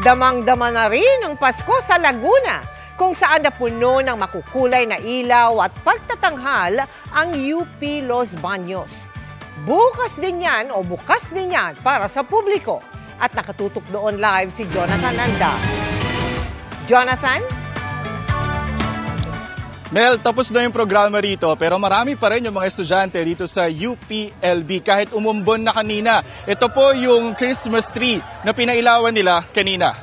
Damang-dama na rin ang Pasko sa Laguna, kung saan napuno ng makukulay na ilaw at pagtatanghal ang UP Los Baños. Bukas din yan para sa publiko. At nakatutok doon live si Jonathan Anda. Jonathan? Mel, tapos na yung programa rito pero marami pa rin yung mga estudyante dito sa UPLB kahit umumbon na kanina. Ito po yung Christmas tree na pinailawan nila kanina.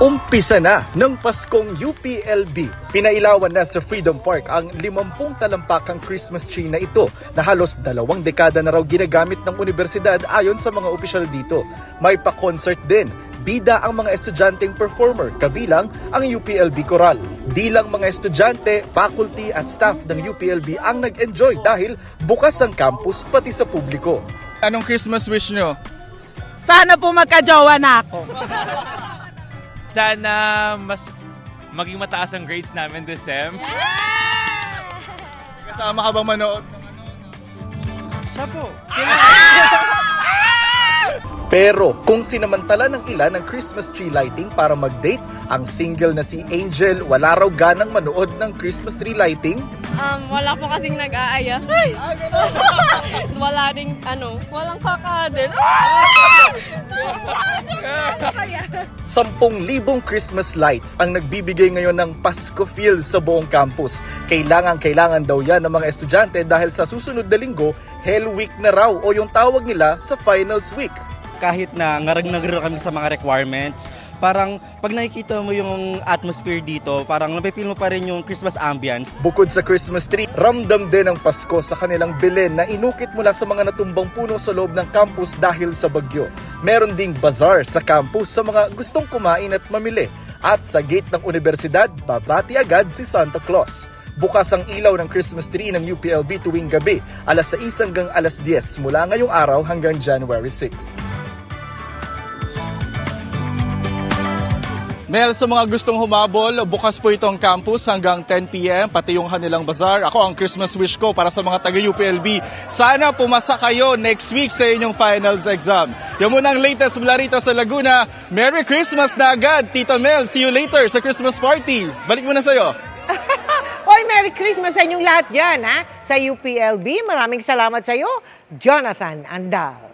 Umpisa na ng Paskong UPLB. Pinailawan na sa Freedom Park ang 50 talampakang Christmas tree na ito na halos 2 dekada na raw ginagamit ng universidad ayon sa mga opisyal dito. May pa-concert din. Bida ang mga estudyanteng performer, kabilang ang UPLB Choral. Di lang mga estudyante, faculty at staff ng UPLB ang nag-enjoy dahil bukas ang campus pati sa publiko. Anong Christmas wish nyo? Sana po magka-jowa na ako. Sana mas maging mataas ang grades namin this sem. Kasama ka bang manood? Siya po. Pero kung sinamantala ng ilan ng Christmas tree lighting para mag-date, ang single na si Angel wala raw ganang manood ng Christmas tree lighting. Wala po kasing nag-aaya. Wala ring walang kakadin. 10,000 Christmas lights ang nagbibigay ngayon ng Pasko feel sa buong campus. Kailangan daw yan ng mga estudyante dahil sa susunod na linggo, Hell Week na raw o yung tawag nila sa Finals Week. Kahit na ngarag-ngarag kami sa mga requirements, parang pag nakikita mo yung atmosphere dito, parang napipil mo pa rin yung Christmas ambience. Bukod sa Christmas tree, ramdam din ang Pasko sa kanilang bilin na inukit mula sa mga natumbang puno sa loob ng campus dahil sa bagyo. Meron ding bazaar sa campus sa mga gustong kumain at mamili. At sa gate ng universidad, babati agad si Santa Claus. Bukas ang ilaw ng Christmas tree ng UPLB tuwing gabi, alas 6 hanggang alas 10 mula ngayong araw hanggang January 6. Mel, sa mga gustong humabol, bukas po itong campus hanggang 10 p.m. pati yung kanilang bazaar. Ako, ang Christmas wish ko para sa mga taga-UPLB, sana pumasa kayo next week sa inyong finals exam. Yan muna ang latest mula rito sa Laguna. Merry Christmas na agad, Tita Mel. See you later sa Christmas party. Balik muna sa'yo. Hoy, Merry Christmas sa inyong lahat dyan, ha? Sa UPLB, maraming salamat sa'yo, Jonathan Andal.